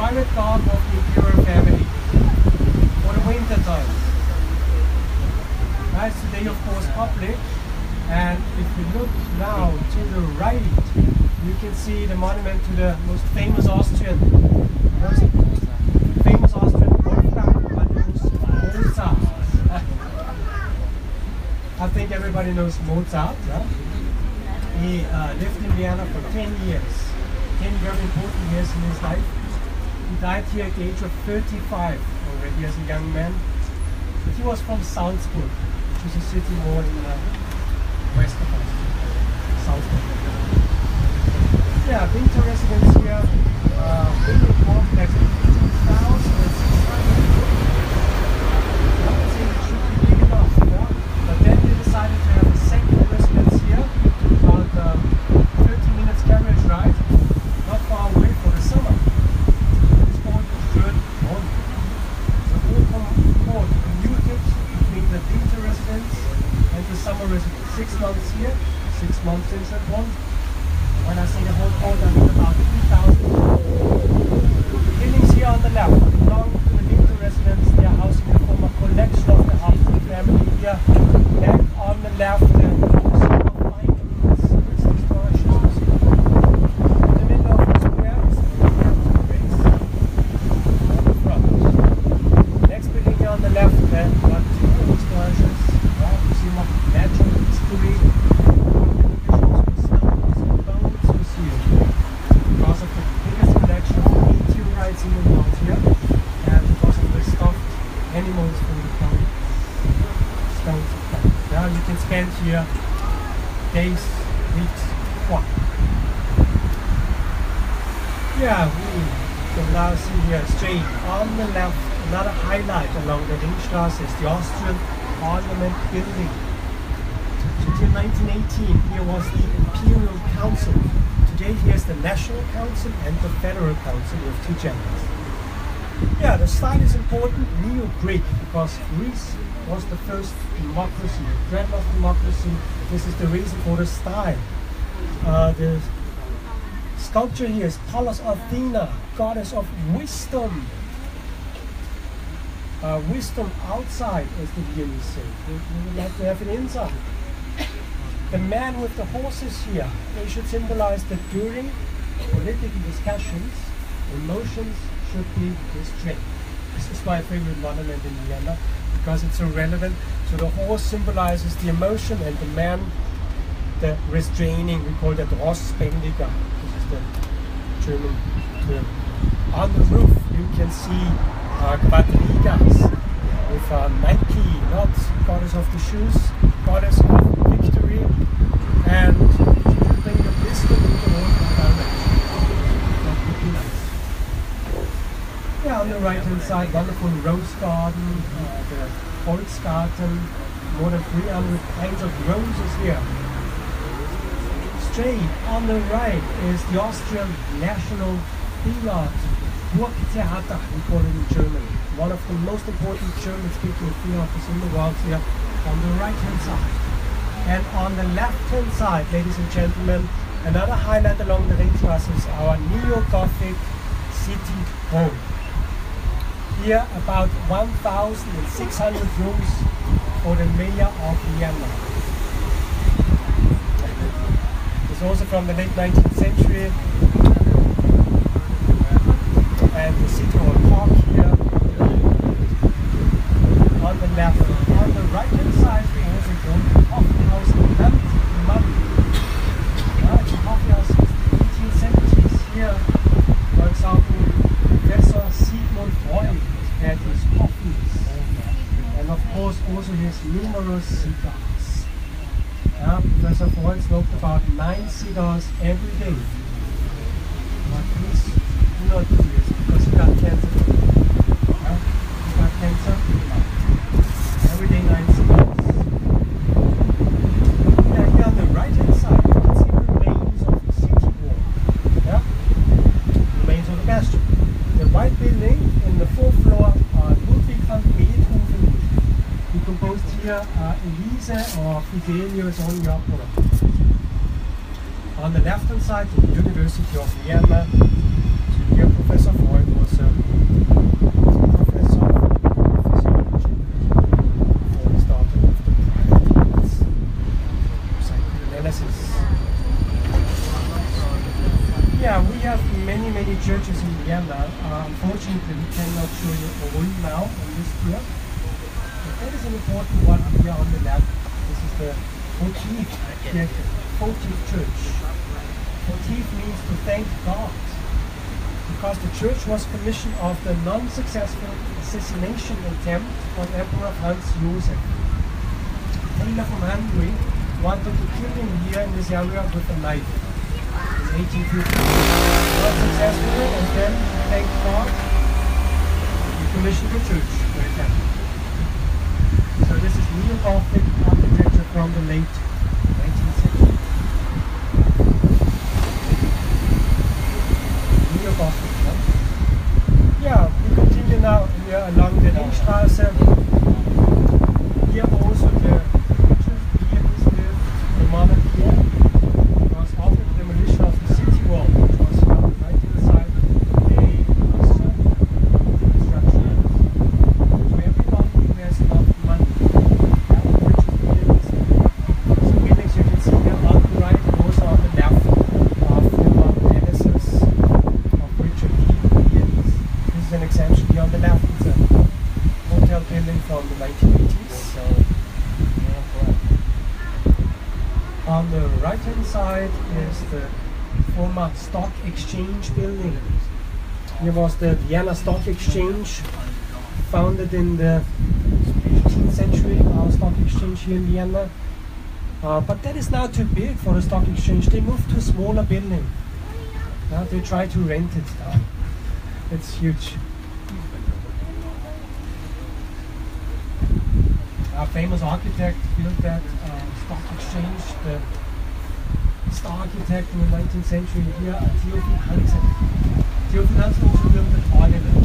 private garden of the imperial family for the winter time. That's today, of course, public. And if we look now to the right, you can see the monument to the most famous Austrian Wolfgang Amadeus Mozart. I think everybody knows Mozart. Yeah? He lived in Vienna for 10 years. 10 very important years in his life. He died here at the age of 35 already as a young man. But he was from Salzburg, which is a city more in west of Austria. Salzburg. Yeah, winter residence here. Really important. That's 2,600. I would say it should be big enough. Yeah? But then they decided to have a second residence here, about 30 minutes carriage ride, not far away for the summer. It's called the Third Home. So all called commuted between the winter residence and the summer residence. 6 months here, 6 months in that one. When I say the whole court, I mean about 3,000. Buildings here on the left belong to the winter residence. They are housing the former collection of the Habsburg family here. And on the left, the Museum of Fine Arts. It's the storage museum. In the middle of the square is the race on the front. Next building here on the left, then got two storages. Museum of Natural History. Because of the biggest collection of meteorites in the world here, and because of the stuffed animals from the planet, stones of planet. Now you can spend here days, weeks, what? Yeah, we can now see here straight on the left, another highlight along the Ringstraße is the Austrian Parliament building. Until 1918, here was the Imperial Council. Today here's the National Council and the Federal Council with two chambers. Yeah, the style is important, Neo-Greek, because Greece was the first democracy, the cradle of democracy. This is the reason for the style. The sculpture here is Pallas Athena, goddess of wisdom. Wisdom outside, as the Viennese say. We would like to have it inside. The man with the horses here, they should symbolize that during political discussions, emotions should be restrained. This is my favorite monument in Vienna because it's so relevant. So the horse symbolizes the emotion and the man the restraining. We call that Rossbändiger. This is the German term. On the roof you can see quadrigas with Nike, not goddess of the shoes, goddess of victory, and she will bring the wisdom into all direction of the pillars. Yeah, on the right hand side, wonderful rose garden, the Volksgarten, more than 300 kinds of roses here. Straight on the right is the Austrian National Theatre, Burgtheater, we call it in German. One of the most important German-speaking theaters in the world here on the right-hand side. And on the left-hand side, ladies and gentlemen, another highlight along the Ringstraße is our neo-Gothic city hall. Here, about 1,600 rooms for the mayor of Vienna. It's also from the late 19th century. And the City Hall Park here. On the left. On the right hand side, we also go to the coffee house Mann. The coffee house is the 1870s here. For example, Professor Sigmund Freud had his coffees. And of course also his numerous cigars. Professor Freud smoked about 9 cigars every day. But please do not do this because you got cancer. You got cancer? Every day 9 cigars. Yeah, here on the right hand side you can see the remains of the city wall. Yeah? Remains of the bastion. The white building in the 4th floor Ludwig van Beethoven. He composed here Elise or Fidelius on the opera. On the left hand side, the University of Vienna. So here Professor Freud was a many, many churches in Vienna. Unfortunately, we cannot show you all now on this tour. But that is an important one here on the left. This is the 40th church. 40th means to thank God, because the church was commissioned after a non-successful assassination attempt on Emperor Franz Joseph. Taylor from Hungary wanted to kill him here in this area with a knife in 1850. Not successful, and then, thank God, he commissioned the church for the temple. So this is neo-Gothic architecture from the late 19th century. Neo-Gothic, huh? Yeah, we continue now here along the Ringstraße. Here also the churches, here is the monarchy, because after the demolition of the city wall, which was here on the right-hand side, they sold the construction to everybody who has enough money. So buildings you can see here on the right and also on the left are former palaces of richer people. This is an example here on the left. It's a hotel building from the 1980s. On the right hand side is the former stock exchange building. Here was the Vienna Stock Exchange, founded in the 18th century, our stock exchange here in Vienna. But that is now too big for the stock exchange. They moved to a smaller building. Now they try to rent it now. It's huge. A famous architect built that stock exchange, the star architect in the 19th century here, Theophil Hansen. Theophil Hansen also built the Parliament.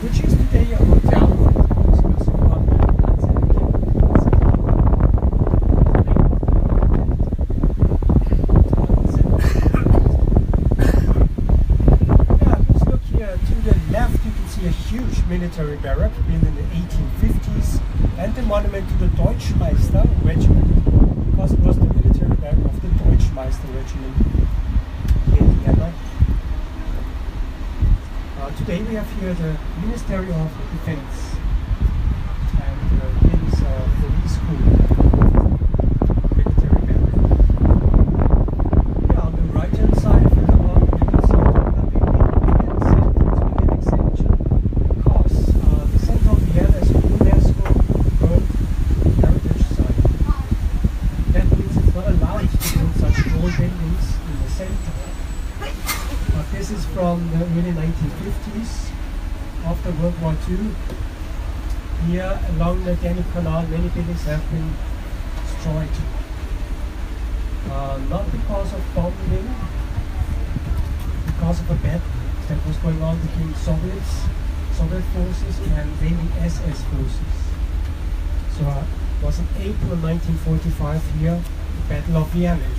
Which is today a hotel. Military barrack built in the 1850s, and the monument to the Deutschmeister regiment, because it was the military barrack of the Deutschmeister regiment here in Vienna. Today we have here the Ministry of Defense and Linz Police School. Military barrack. Yeah, on the right hand side, if you come on, you can see another building and extension. Vienna is a UNESCO World Heritage Site. That means it's not allowed to build such tall buildings in the center. But this is from the early 1950s, after World War II. Here along the Danube Canal, many buildings have been destroyed. Not because of bombing, because of a battle that was going on between Soviet forces and mainly SS forces. So it was in April 1945 here, the Battle of Vienna.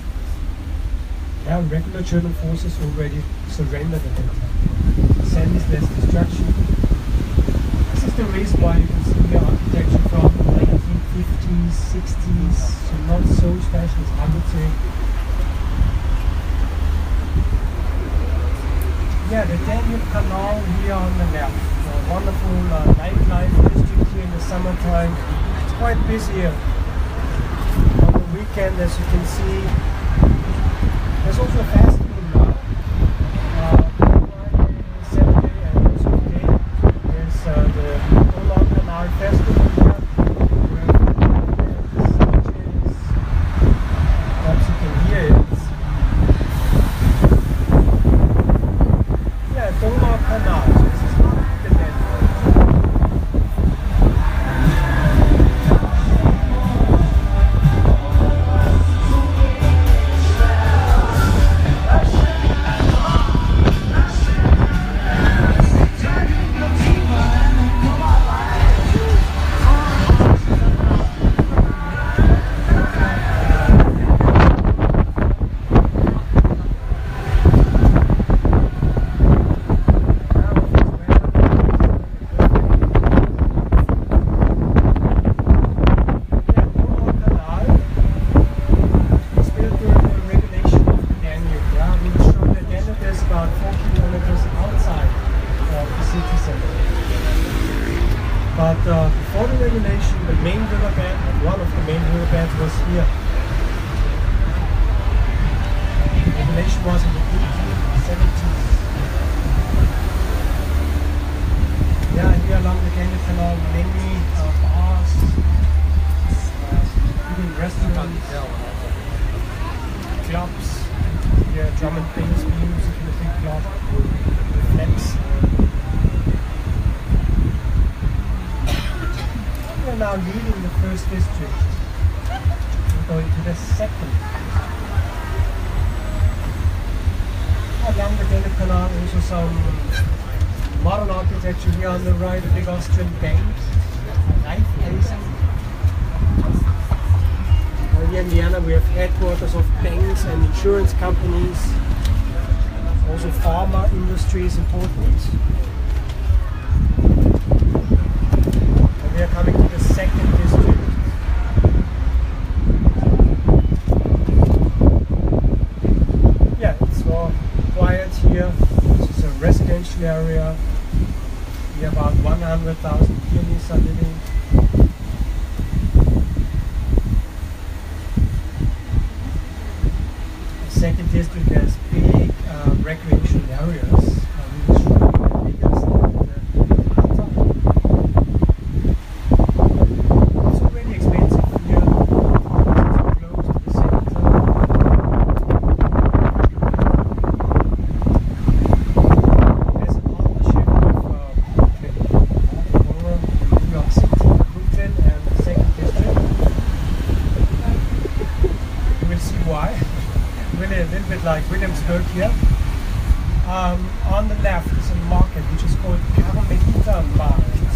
Yeah, regular German forces already surrendered at that time. Senseless destruction. This is the reason why you can see here architecture from the 1950s, 60s, so not so special, I would say. Yeah, the Danube Canal here on the left. A wonderful nightlife district here in the summertime. It's quite busy here. On the weekend, as you can see, there's also a festival now. Friday, Saturday, and also today there's the Donau Canal Festival here, where the sound is, perhaps you can hear it. Yeah, Donau Canal. So this is not the network. But before the regulation, the main riverbed, one of the main riverbeds was here. The regulation was in the 1870s. Yeah, here along the Vienna Canal, many bars, even restaurants, clubs. Here, drum and bass music in a big club, reflex. We're now leaving the first district. We're going to the second. Along the Vienna Canal, also some modern architecture here on the right, a big Austrian bank, here in Vienna we have headquarters of banks and insurance companies. Also pharma industry is important. And we are coming to the second district. Yeah, it's more quiet here. This is a residential area. Here about 100,000 Viennese are living. The second district has big recreational areas. We will show you the biggest it's already expensive here. It's close to the center. There's a partnership with New York City, Brooklyn, and the second district. You will see why. Really a little bit like Williamsburg here. On the left is a market which is called Carmelita Market.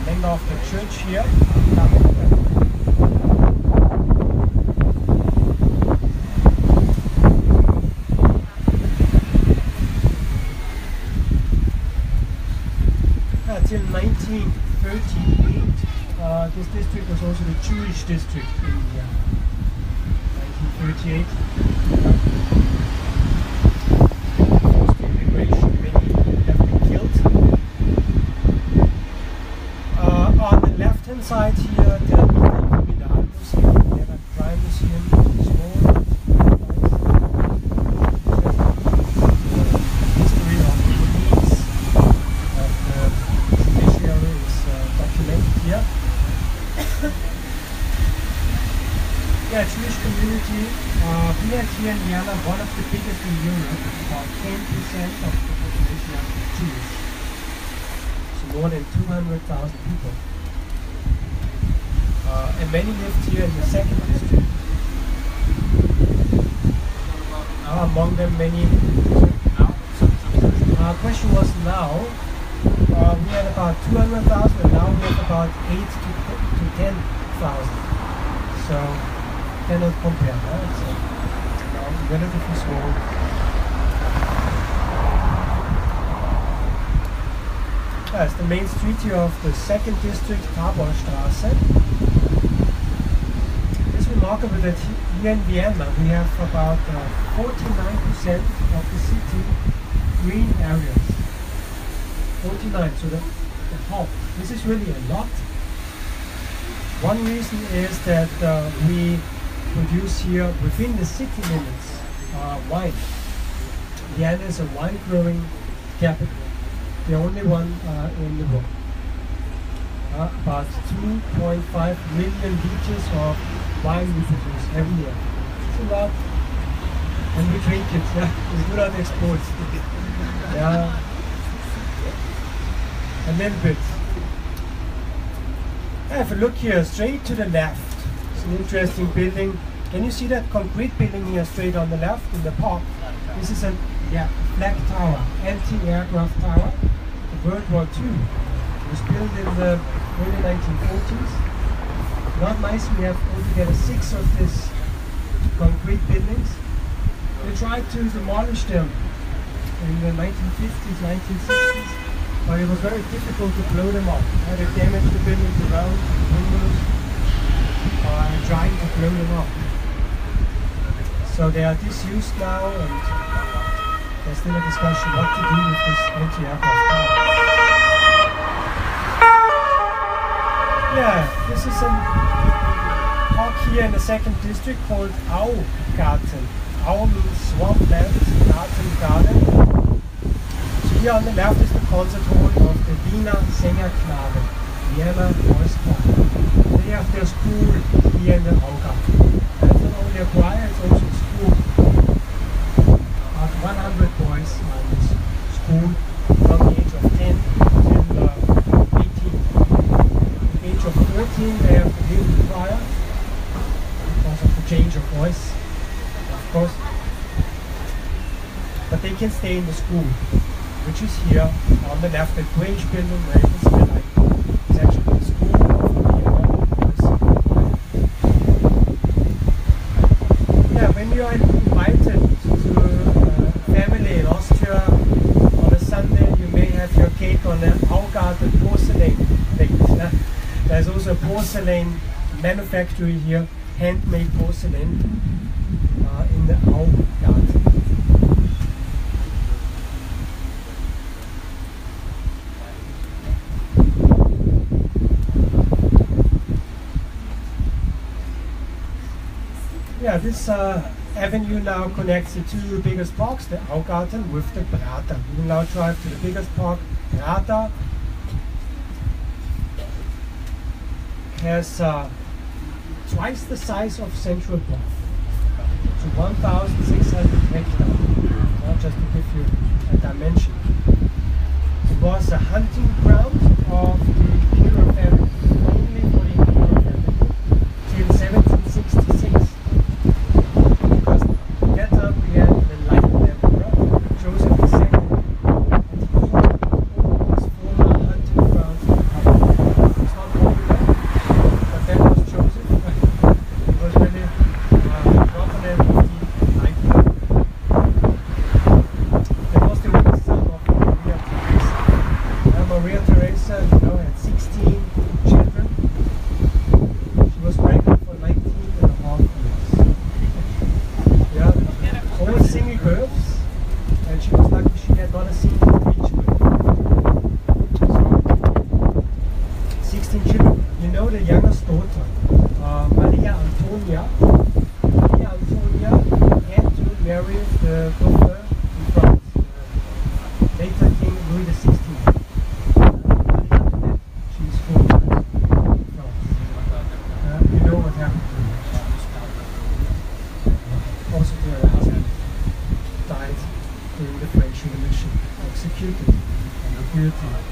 Named after the church here. Till 1938, this district was also the Jewish district in Vienna. 1938. Forced immigration, many have been killed. On the left-hand side here, the Kriminal Museum, we have a crime museum, small. History of the police, of the judiciary is documented here. Yeah, Jewish community. We are here in Vienna, one of the biggest in Europe. About 10% of the population are Jewish. So more than 200,000 people. And many lived here in the second district. Among them many. Question was now. We had about 200,000 and now we have about 8 to 10,000. So cannot compare, right? It's relatively small. That's the main street here of the second district, Taborstraße. It's remarkable that here in Vienna we have about 49% of the city green areas. 49, so the half. This is really a lot. One reason is that we produce here within the city limits wine. Vienna is a wine growing capital, the only one in the world. About 2.5 million liters of wine we produce every year. It's a lot. And we drink it, yeah. We do not export. Yeah. A little bit. If you look here, straight to the left, it's an interesting building. Can you see that concrete building here straight on the left in the park? This is a flag tower, anti-aircraft tower, of World War II. It was built in the early 1940s. Not nice, we have altogether 6 of these concrete buildings. They tried to demolish them in the 1950s, 1960s. But it was very difficult to blow them up. They damaged the buildings around, the windows, trying to blow them up. So they are disused now, and there's still a discussion what to do with this anti-aircraft tower. Yeah, this is a park here in the second district called Augarten. Au means swampland, garden. So here on the left is the concert hall of the Vienna Sängerknaben, Vienna, Austria. They have their school here in the Augarten. It's not only a choir, it's also a school. About 100 boys are in this school from the age of 10 till 18. At the age of 14 they have to leave the choir because of the change of voice, of course. But they can stay in the school, which is here on the left, the greyish building where you can see the light. It's actually the school of the Vienna boys. Yeah, when you are invited to a family in Austria on a Sunday, you may have your cake on an Augarten porcelain plate. There's also a porcelain manufactory here, handmade porcelain in the Augarten. Yeah, this avenue now connects the two biggest parks, the Augarten with the Prater. We will now drive to the biggest park, Prater. Has twice the size of Central Park, so 1,600 hectares, just to give you a dimension. It was a hunting ground of the Imperial family, only for the Imperial family, till 1766. Because at that time we had an enlightened emperor, Joseph II, and he called all these former hunting grounds to the public. It's not popular. That was Joseph. He was really a proponent of the Enlightenment. That was the oldest son of Maria Theresa. Maria Theresa, you know, had 16 children. She was pregnant for 19.5 years. Yeah, all single girls, and she was lucky she had not a single breech birth. So, 16 children. You know the youngest daughter, Maria Antonia. Maria Antonia had to marry the dauphin in France. Later King Louis XVI. Maria Antoinette, she's 4 years in France. You know what happened to her. Also her husband died during the French Revolution, executed on the guillotine.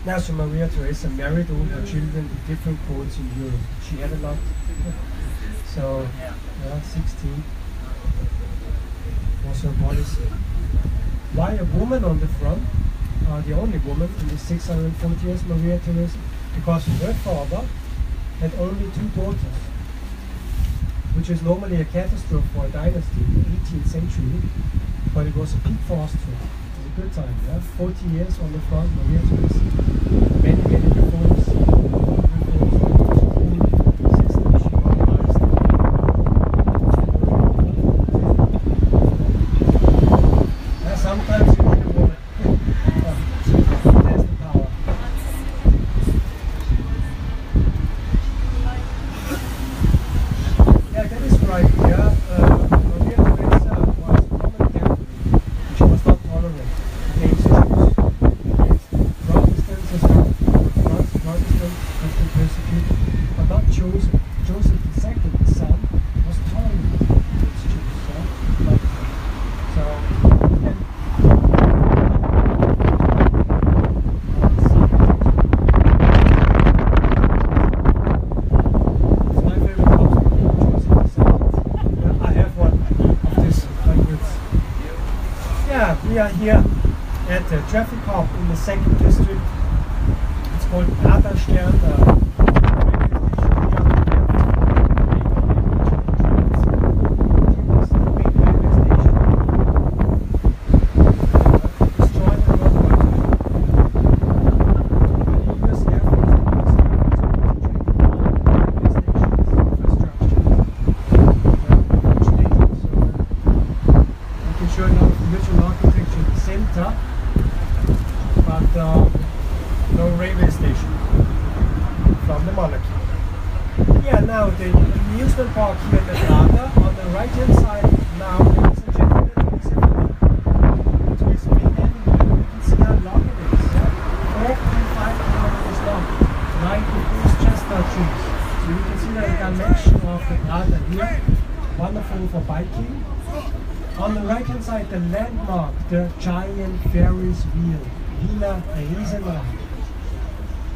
Now, so Maria Theresa married all her children in different courts in Europe. She had a lot. So, 16 was her policy. Why a woman on the front? The only woman in the 640 years, Maria Theresa? Because her father had only 2 daughters, which is normally a catastrophe for a dynasty in the 18th century, but it was a peak for Austria. Good time, yeah? 40 years on the front, Maria Theresa. Many reforms. System she organized. Sometimes you need a woman. There's the power. Yeah, that is right, yeah. Maria Theresa was Roman Catholic. She was not tolerant against Jews, against Protestants as well. Protestants have been persecuted, but not Joseph. Joseph II, the son, was tolerant against Jews. So, and it's my favorite house, Joseph II. I have one of these hundreds. Yeah, we are here at the traffic hub in the second district. It's called Praterstern. But no rail the monarchy. Yeah, now the amusement park here in the Prater, on the right hand side now, ladies and gentlemen, is a main avenue. You can see how long it is. 4.5 kilometers long, like with these chestnut trees. So you can see the dimension of the Prater here. Wonderful for biking. On the right hand side, the landmark, the giant Ferris wheel, Wiener Riesenrad.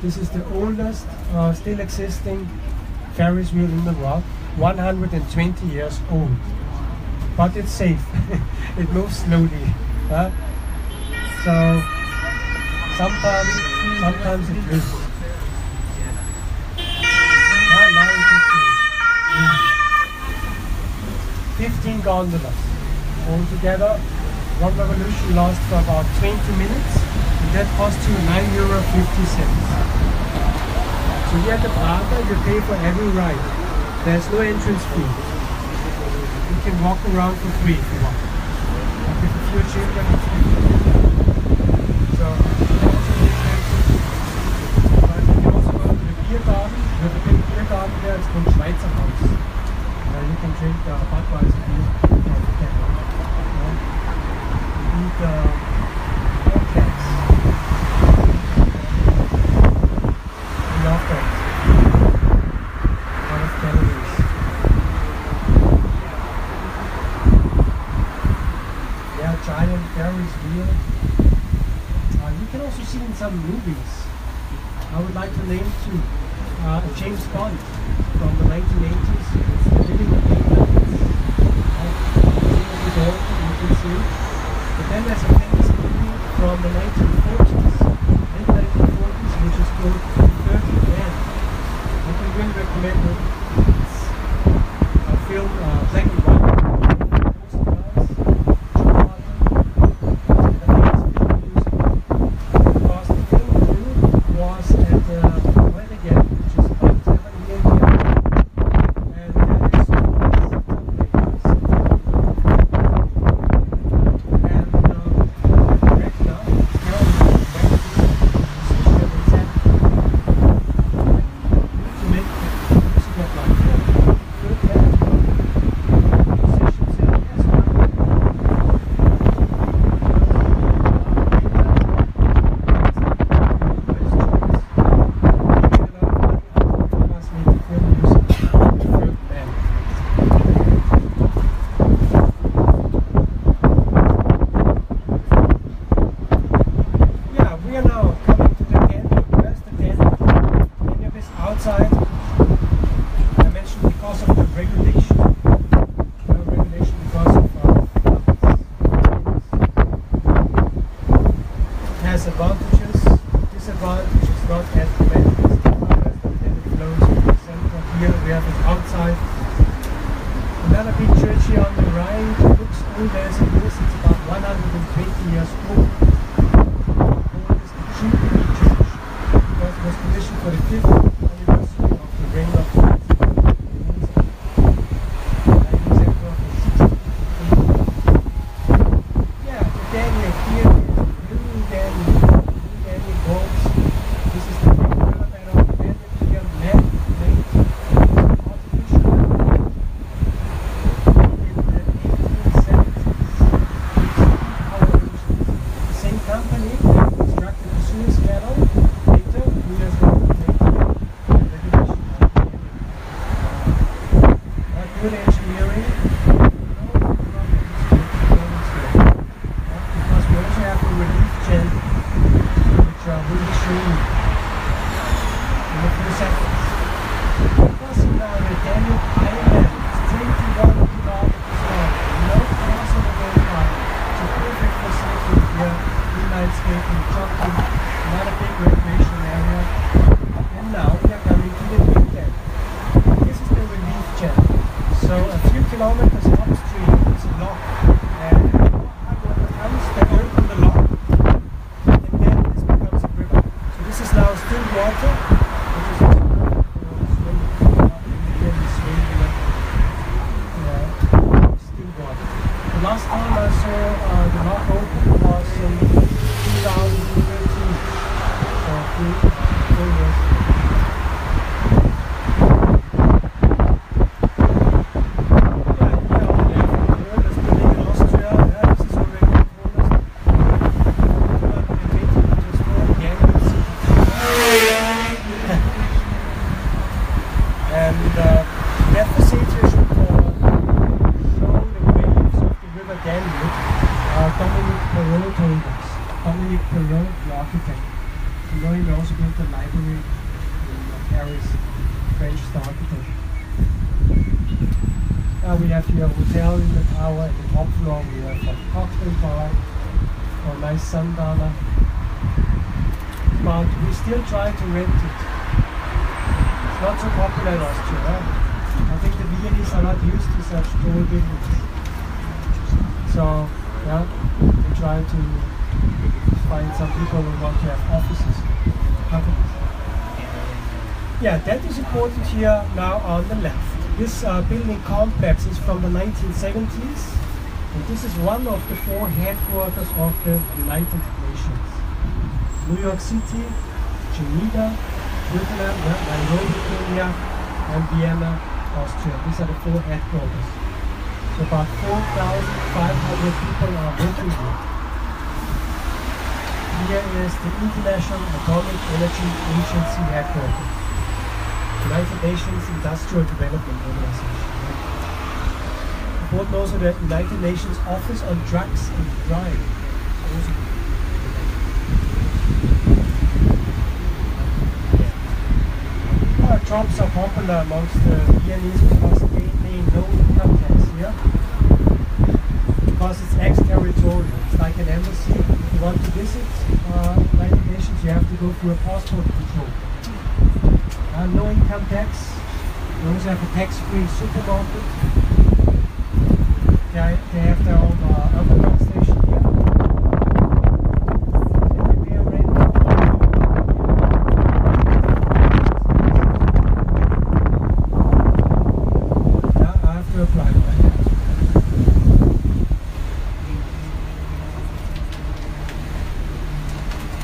This is the oldest still existing Ferris wheel in the world, 120 years old. But it's safe. It moves slowly. So sometimes it moves. Now you can see 15 gondolas altogether. One revolution lasts for about 20 minutes, and that costs you €9.50. So here at the Prater, you pay for every ride. There's no entrance fee. You can walk around for free if you want. But with a few children, it's free. So you can also take them. But you can also go to the beer garden. There's a big beer garden there. It's called Schweizer Haus. You can drink Budweiser beer. Eat pancakes. I love that. A lot of calories. Yeah, giant Ferris wheel. You can also see in some movies. I would like to name two. James Bond from the 1980s. It's the Living Daylight. You can see. But then there's a famous movie from the 1940s, late 1940s, which is called 30 Men. I can really recommend it. It's a film, black and white. Because the film crew was at Vienna, which is about 7 years ago. And that is advantages, disadvantages, not as tremendous as the flows in the center. Here we have it outside. Another big church here on the right, looks older as it is. It's about 120 years old. It's the Jubilee Church, because it was commissioned for the 5th anniversary of the reign of kilometers upstream is a lock, and comes the earth in the lock, and then this becomes a river. So this is now still water, which is still water. The last time I saw the lock open was in 2013, so 4 years ago. again with Dominic Perrault told us. Dominic Perrault, the architect. You know, he also built a library in Paris, French architecture. We have here a hotel in the tower. At the top floor we have a cocktail bar or a nice sundowner. But we still try to rent it. It's not so popular in Austria. I think the Viennese are not used to such tall buildings. So, yeah, we try to find some people who want to have offices, companies. Yeah, that is important here now on the left. This building complex is from the 1970s, and this is one of the 4 headquarters of the United Nations. New York City, Geneva, Switzerland, Nairobi, Kenya, and Vienna, Austria. These are the 4 headquarters. So about 4,500 people are working here. Here is the International Atomic Energy Agency headquarters. United Nations Industrial Development Organization. Important also the United Nations Office on Drugs and Crime. Jobs are popular amongst the Viennese because they pay no income tax here. Because it's ex-territorial. It's like an embassy. If you want to visit United Nations, you have to go through a passport control. No income tax. They also have a tax-free supermarket. They have their own underground station here. They pay a rent. Yeah, I have to apply for that.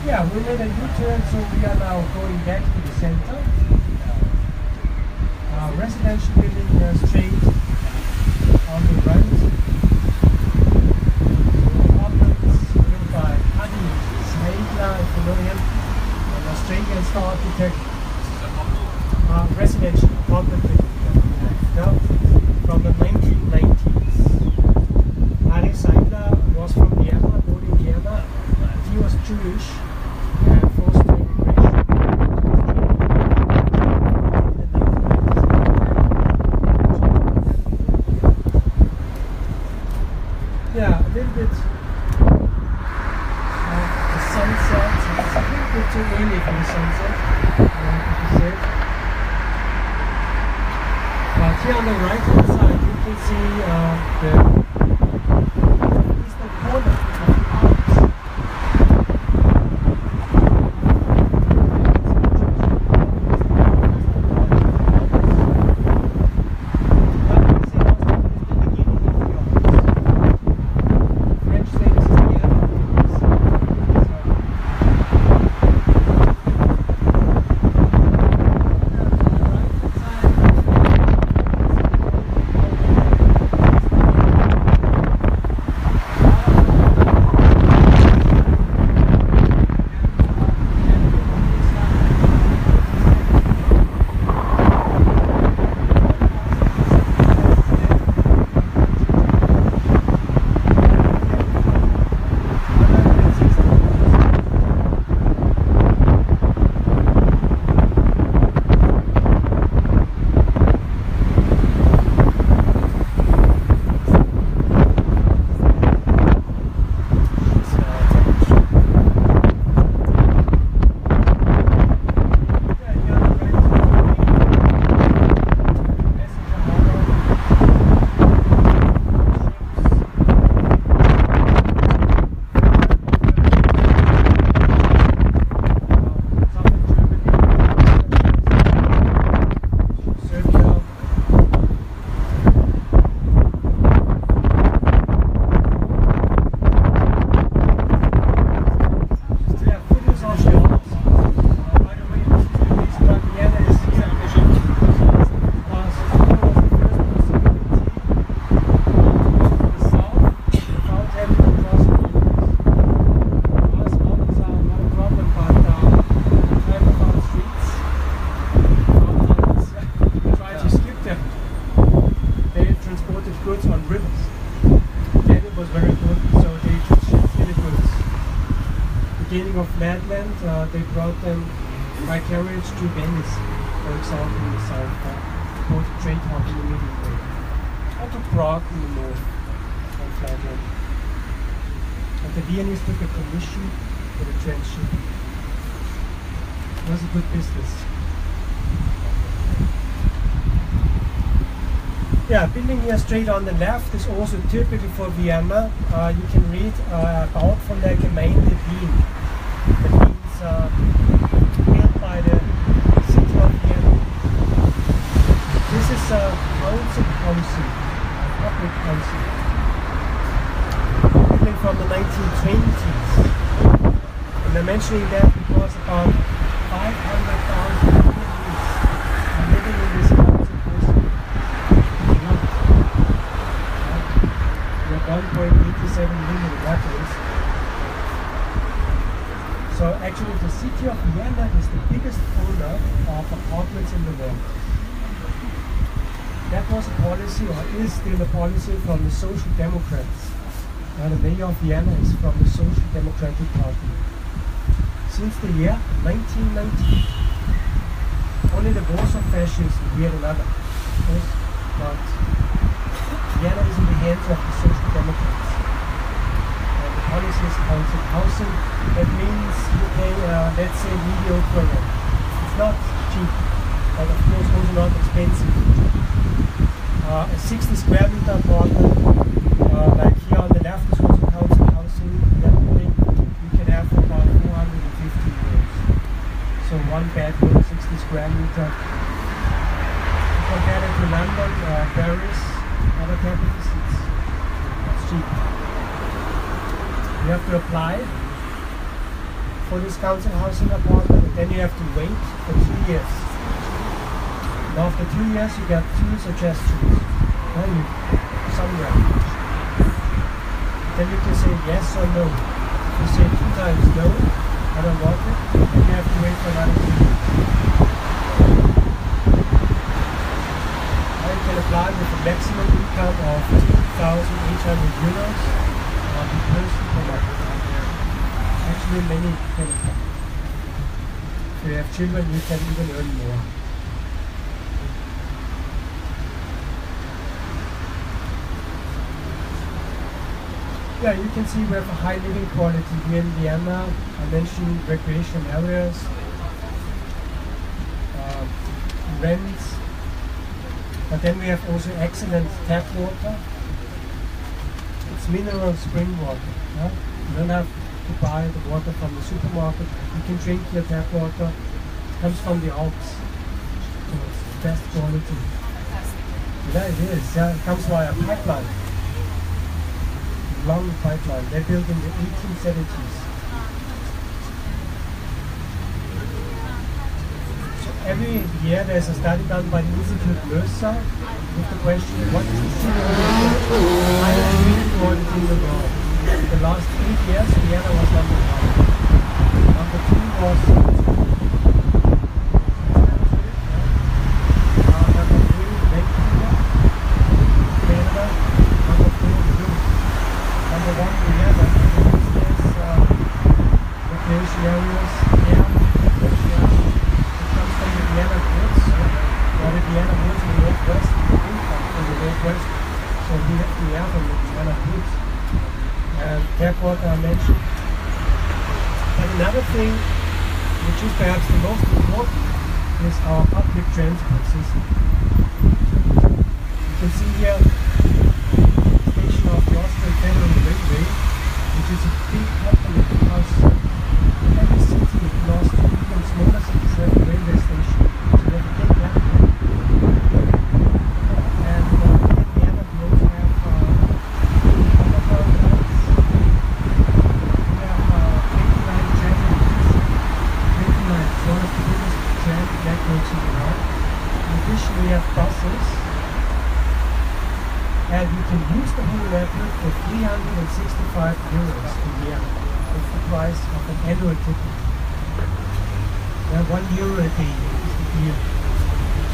Yeah, we made a U-turn, so we are now going back to the center. Residential building straight on the right. Apartments built by Adi Saidla, if you know him, an Australian star architect. Residential apartment building now from the 1990s. Adi Saidla was from Vienna, born in Vienna. He was Jewish and forced to immigration. Yeah, a little bit of the sunset. It's a little bit too early for the sunset, but here on the right hand side you can see the eastern corner of the Alps. was very good, so they just shipped the goods. Beginning of Flatland, they brought them by carriage to Venice, for example, in the south, or to trade hub in the middle way, or to Prague in the north, on Flatland. And the Viennese took a commission for the transshipping. It was a good business. Yeah, building here straight on the left is also typical for Vienna. You can read about von der Gemeinde Wien. That means built by the city of Vienna. This is a council housing, public housing. Building from the 1920s. And I'm mentioning that because about 500,000 Viennese are living in this council housing. 1.87 million inhabitants. So actually the city of Vienna is the biggest owner of apartments in the world. That was a policy, or is still a policy, from the Social Democrats. The mayor of Vienna is from the Social Democratic Party. Since the year 1990, only the Warsaw fascists weird another. But Vienna is in the hands of the Social Democrats. And the policy is council housing. That means you pay, let's say, mediocre rent. It's not cheap, but of course also not expensive. A 60 square meter apartment, like here on the left is also council housing. That building you can have for about 450 euros. So one bedroom, 60 square meter. Compare it to London, Paris, other capitals, it's cheap. You have to apply for this council housing apartment, and then you have to wait for 2 years. Now after 2 years you get 2 suggestions. Somewhere. Then you can say yes or no. If you say 2 times no, I don't want it, then you have to wait for another 2 years. You can apply with a maximum income of 2,800 euros per person per month. Actually, many can apply. If you have children, you can even earn more. Yeah, you can see we have a high living quality here in Vienna. I mentioned recreation areas, rents. But then we have also excellent tap water. It's mineral spring water. Yeah? You don't have to buy the water from the supermarket. You can drink your tap water. It comes from the Alps. So it's the best quality. Yeah, it is. Yeah, it comes via pipeline. Long pipeline. They built in the 1870s. Every year there's a study done by the Institute Mercer with the question, what is the highest living quality in the world? The last 8 years, Vienna was number 1. Number 2 was number 3, Vancouver, Canada, number 4, Greece. Number 1, Vienna, business, recreation areas, air, fresh air. Vienna goods, or the Vienna goods in the northwest, income from the northwest, so we have the air from the Vienna goods. And tap water I mentioned. And another thing, which is perhaps the most important, is our public transport system. You can see here the station of the Austrian Federal Railway, which is a big company because every city lost even smaller cities have a railway station. So they have a big network. And in Vienna we also have underground roads. We have 29 tram lines. 29 is one of the biggest tram networks in the world. In addition we have buses. And you can use the whole network for 365 euros a year. That's the price of an annual ticket. Yeah, €1 a day is the deal.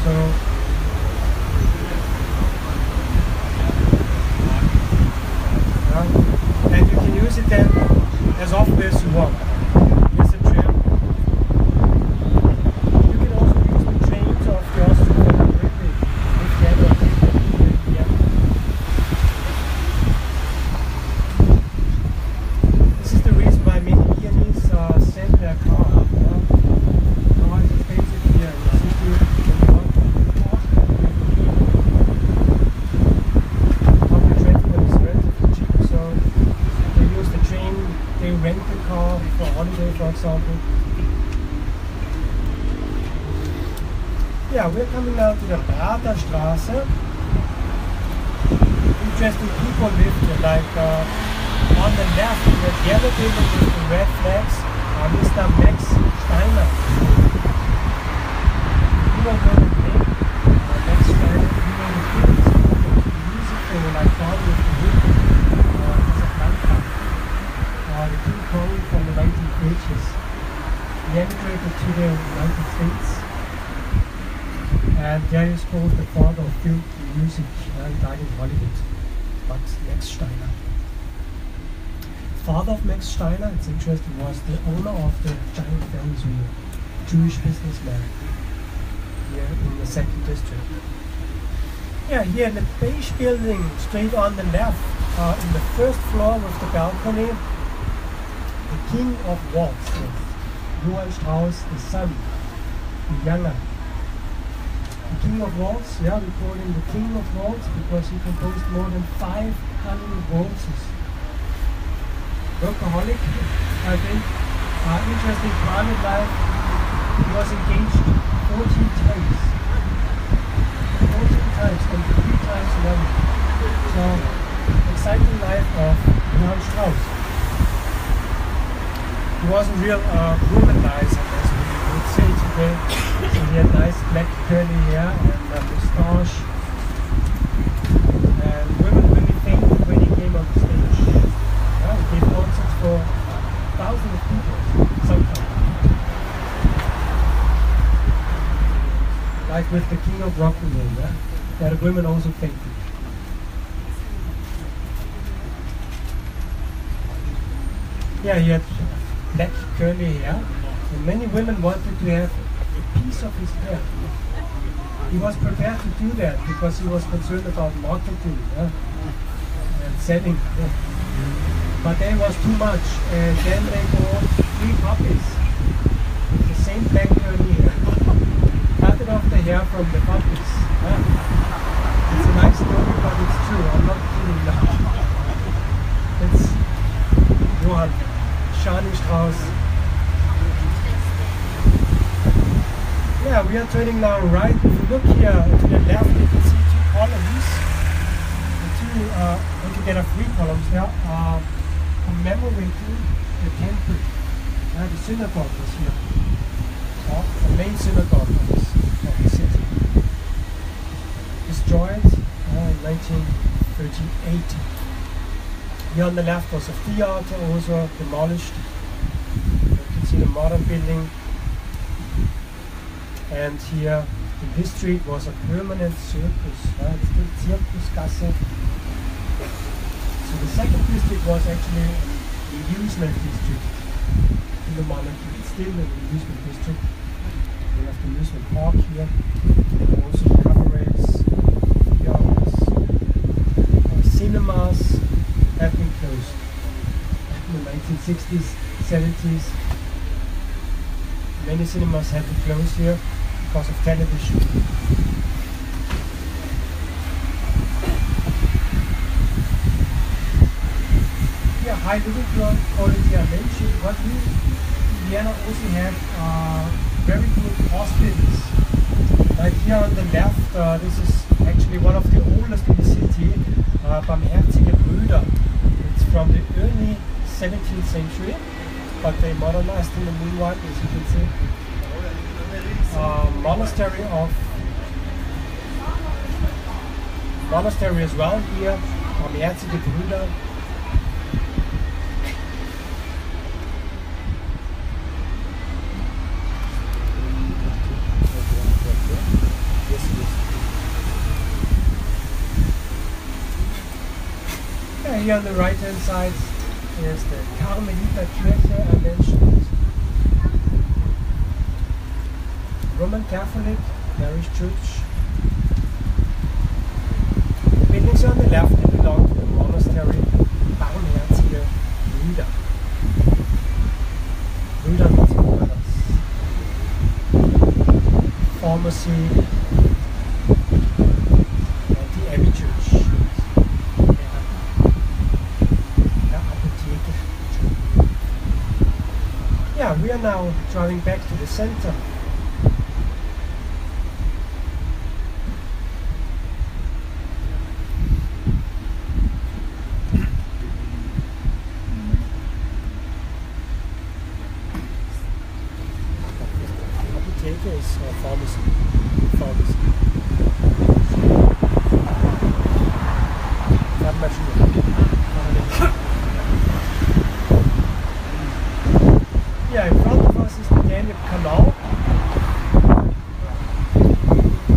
So yeah, them as often as you want. Here's a tram. You can also use the trains of the Austrian Railway with Vienna in Vienna. This is the reason why many Viennese sell their car. Car is expensive here in the city. Public transport is relatively cheap, so they use the train. They rent the car for a holiday, for example. Yeah, we're coming now to the Praterstraße. Interesting people live here, like on the left, the yellow building with the red flags, Mr. Max Steiner. You don't know the name? Max Steiner, you know the film, the music thing, like down with the wood, Casablanca. The King Kong from the 1930s. He emigrated to the United States. And there is called the father of film music, and died in Hollywood. Max Steiner. Father of Max Steiner, it's interesting, was the owner of the giant Ferris wheel, Jewish businessman here in the second district. Yeah, here in the beige building, straight on the left, in the first floor with the balcony, the King of Waltz, Johann Strauss, the son, the younger. The King of Waltz, yeah, we call him the King of Waltz because he composed more than 500 waltzes. Workaholic, I think. Interesting private life. He was engaged 14 times. 14 times and 3 times married. So, exciting life of Johann Strauss. He wasn't real womanizer, as we would say today. So he had nice black curly hair and a moustache. And women really fainted when he came on the stage. Yeah, he gave concerts for thousands of people sometimes. Like with the King of Rock and Roll, yeah? Where the women also fainted. Yeah, he had black curly hair, and many women wanted to have a piece of his hair. He was prepared to do that because he was concerned about marketing, yeah? And selling. Yeah. But there was too much, and then they bought 3 puppies with the same black curly hair. Cut off the hair from the puppies. Yeah. It's a nice story, but it's true. I'm not kidding now. It's Johann Strauss. Yeah, we are turning now right. If you look here to the left, you can see 2 columns. Altogether 3 columns there are commemorating the temple. The synagogue is here. The main synagogue of the city. Destroyed in 1938. Here on the left was a theater, also demolished. You can see the modern building. And here in this street was a permanent circus. It's the Zirkusgasse. So the second district was actually an amusement district in the monarchy. It's still an amusement district. We have the amusement park here. And also cabarets, theaters, cinemas have been closed in the 1960s, 70s. Many cinemas had to close here because of television. Yeah, high living quality I mentioned. What we in Vienna also have very good hospitals. Like here on the left, this is actually one of the oldest in the city, Barmherzige Brüder. It's from the early 17th century, but they modernized in the meanwhile, as you can see. Monastery as well here, Barmherzige Brüder. Here on the right hand side, is the Karmeliterkirche I mentioned. Roman Catholic Parish Church. The buildings on the left they belong to the monastery Barmherzige Brüder. Brüder means brothers. Pharmacy and the Abbey Church. Yeah, we are now driving back to the center. Apotheke is pharmacy. Yeah, in front of us is the Danube Canal.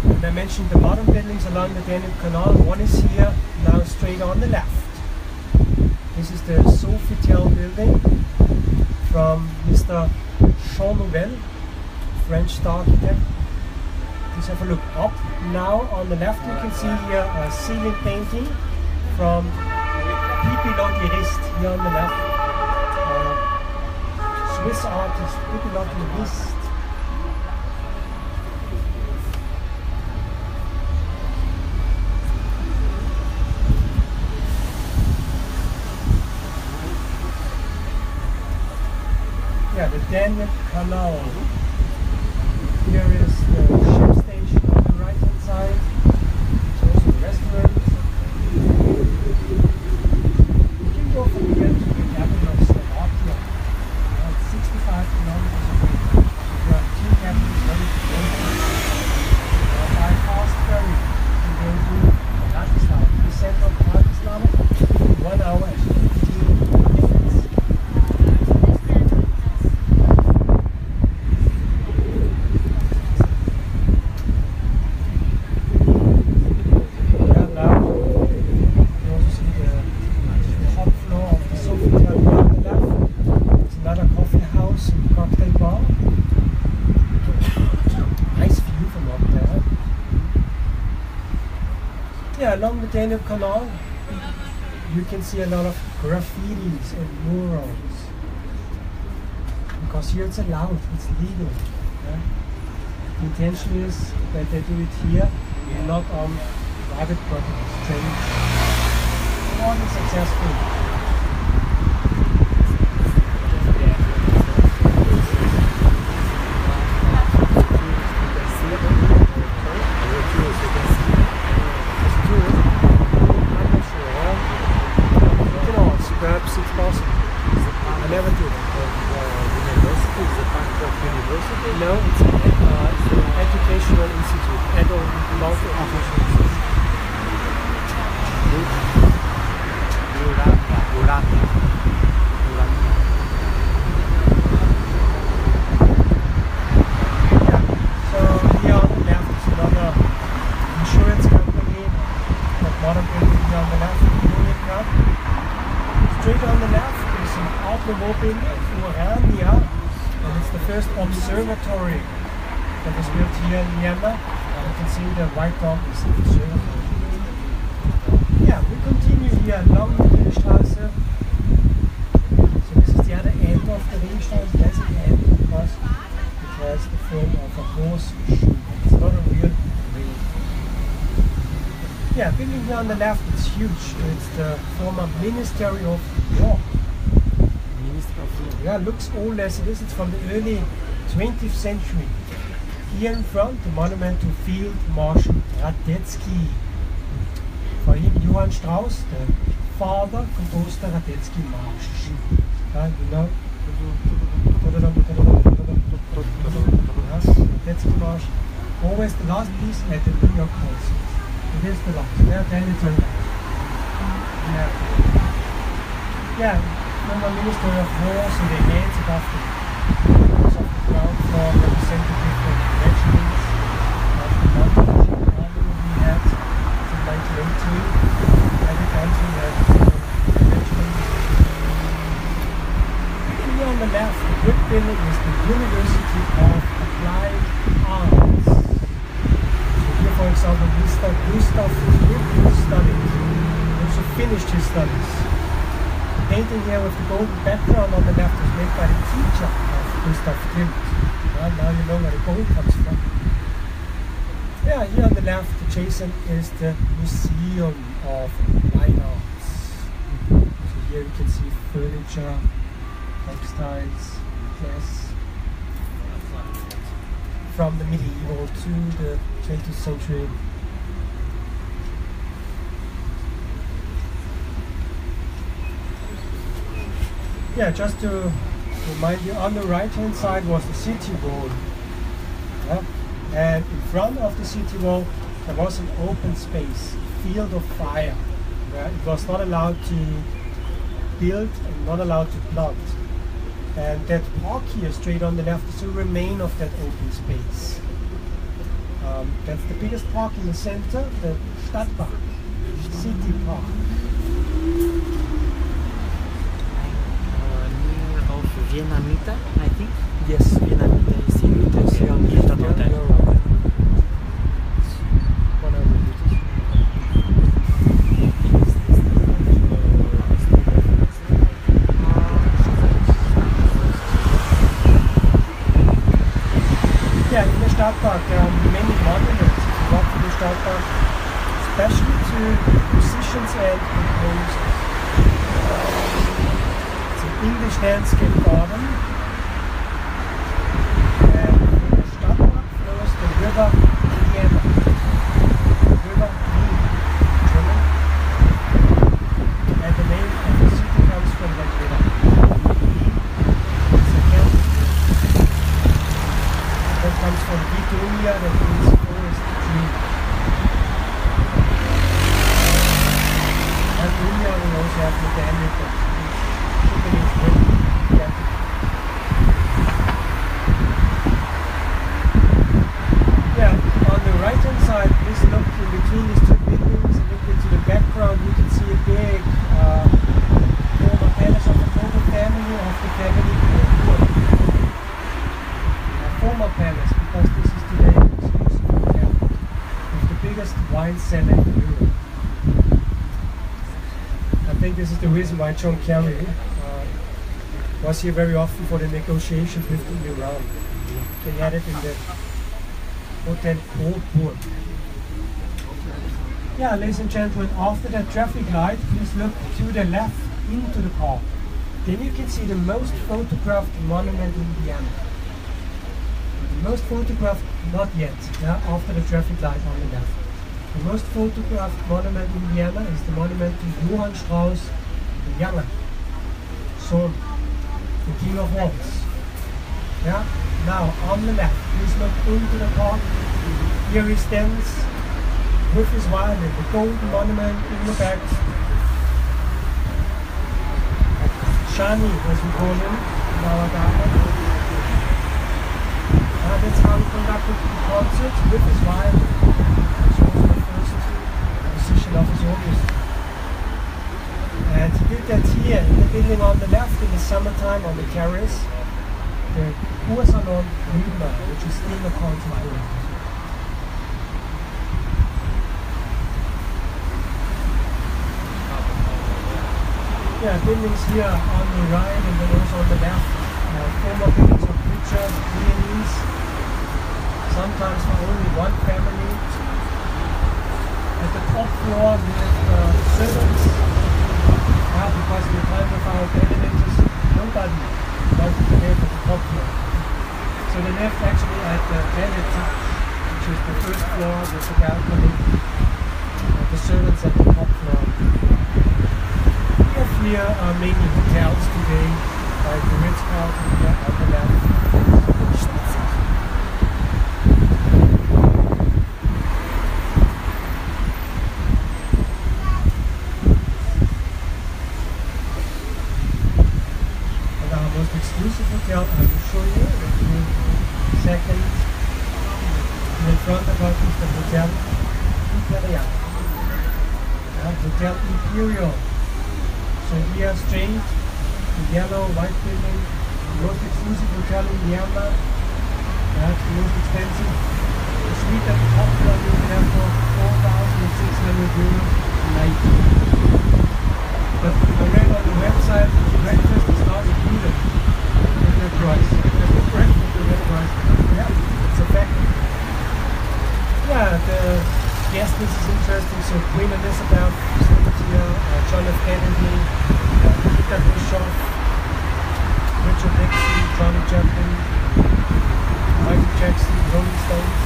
And I mentioned the modern buildings along the Danube Canal. One is here, now straight on the left. This is the Sofitel building from Mr. Jean Nouvel, French architect. Please have a look up. Now on the left you can see here a ceiling painting from Pipi Lotierist here on the left. Swiss artist, Pipi Lotierist. Yeah, the Danube Canal. Here is the ship station on the right hand side. There's also the restaurant. You can go from here to the capital of Slovakia. It's 65 kilometers away. There are two cabins ready to go to. By fast ferry, you can go to Bratislava. The center of Bratislava, 1 hour and 15 minutes. Yeah, along the Danube Canal, you can see a lot of graffitis and murals. Because here it's allowed, it's legal. Yeah? The intention is that they do it here, not on private property, strange. More than successful. Perhaps it's possible. I never did. University is a part of university? No, it's an educational institute. Adult educational institute. Yeah. So here on the left is another insurance company. That modern building here on the left, Union Club. Straight on the left is an automobile Urania, and it's the first observatory that was built here in Vienna. You can see the white dot is the observatory. Yeah, we continue here along the Ringstraße. So this is the other end of the Ringstraße. That's the end because it has the form of a horseshoe. It's not a real ring. Yeah, building here on the left, it's huge. It's the former Ministry of War. Minister of War. Yeah, looks old as it is. It's from the early 20th century. Here in front, the monument to Field Marshal Radetzky. For him, Johann Strauss, the father, composed the Radetzky March. You know? Yes, Radetzky March. Always the last piece at the New York concert. It is the last. Yeah, then it's over. Yeah, former Minister of War, so the heads above the ground floor represented different regiments. We had in 1918, every country had regiments. building is the University of Applied Arts. So here, for example, Mr. Gustav Klimt studied. Also finished his studies. The painting here with the golden background on the left is made by the teacher of Gustav Klimt. Now you know where the gold comes from. Yeah, here on the left adjacent is the Museum of Fine Arts. So here you can see furniture, textiles, glass from the medieval to the 20th century. Yeah, just to remind you, on the right hand side was the city wall. Yeah? And in front of the city wall there was an open space, field of fire, where it was not allowed to build and not allowed to plant. And that park here straight on the left is a remain of that open space. That's the biggest park in the center, the Stadtpark, city park. Near of Vienna Mitte, I think. Yes, Vienna Mitte is in Okay. Intermountain. You're right. 100 meters. Yeah, in the Stadtpark there are many monuments. If you walk through the Stadtpark, especially to musicians and composers. It's an English landscape garden. And in the Stadtpark flows the river Vienna. River Wien, German. And the name of the city comes from that river. Wien is a county. That comes from Vitoria, that means forest tree. And Unia will also have the damage that means wind. Yeah, on the right hand side, please look in between these two buildings and look into the background. You can see a big former palace of the noble family of the family Kurfürst. Former palace, because this is today an exclusive hotel with the biggest wine cellar in Europe. I think this is the reason why John Kerry was here very often for the negotiations with Iran. They had it in the Hotel Kurfürst. Yeah, ladies and gentlemen, after that traffic light, please look to the left into the park. Then you can see the most photographed monument in Vienna. The most photographed, not yet, yeah, after the traffic light on the left. The most photographed monument in Vienna is the monument to Johann Strauss the Younger, son, the King of Waltz. Yeah? Now, on the left, please look into the park. Here he stands with his violin, the golden monument in the back. Shani, as we call him in our garden. That's how he conducted the concert with his violin. He was also the first musician of his orchestra. And he did that here in the building on the left in the summertime on the terrace, the Kursalon Rübner, which is still a concert room. Yeah, buildings here on the right and then also on the left. Former buildings of preachers, Viennese, sometimes for only one family. At the top floor we have servants, because in the time of our elevators, nobody wanted to live at the top floor. So they lived actually at the Etage, which is the first floor with the balcony, the servants at the top floor. Here are mainly hotels today, like the Ritz-Carlton here on the left. And our most exclusive hotel, I will show you in a few seconds. In front of us is the Hotel Imperial. Hotel Imperial. So here straight, the yellow, white building, most exclusive hotel in Vienna, perhaps the most expensive. The suite at the top floor you can have for 4,600 euros a night. But I read on the website that the breakfast is not included in that price. There's no breakfast in that price. Yeah, it's a fact. Yeah, the guest list is interesting. So Queen Elizabeth, John F. Kennedy, Peter Bischoff, Richard Nixon, Johnny Chaplin, Michael Jackson, Rolling Stones.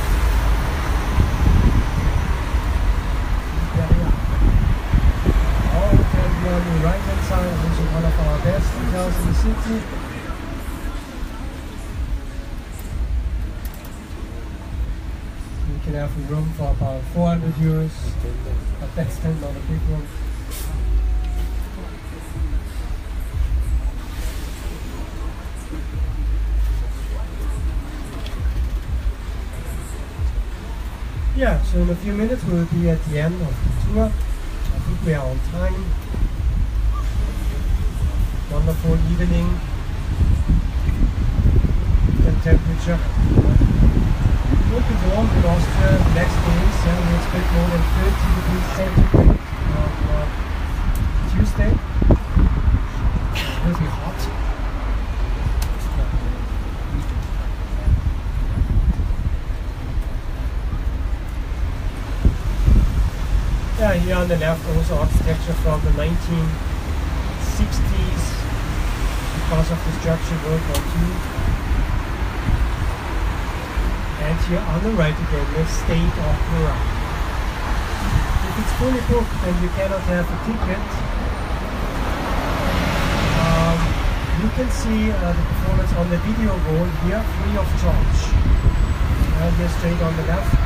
All can be on the right hand side, which is one of our best hotels in the city. You can have a room for about 400 euros, but that's still not a big room. Yeah, so in a few minutes we will be at the end of the tour. I think we are on time. Wonderful evening. The temperature will be warm in Austria the next days. Yeah, we expect more than 30 degrees centigrade on Tuesday. It will be hot. Yeah, here on the left also architecture from the 1960s because of destruction World War II. And here on the right again, the State Opera. If it's fully booked and you cannot have a ticket, you can see the performance on the video wall here free of charge. Here straight on the left.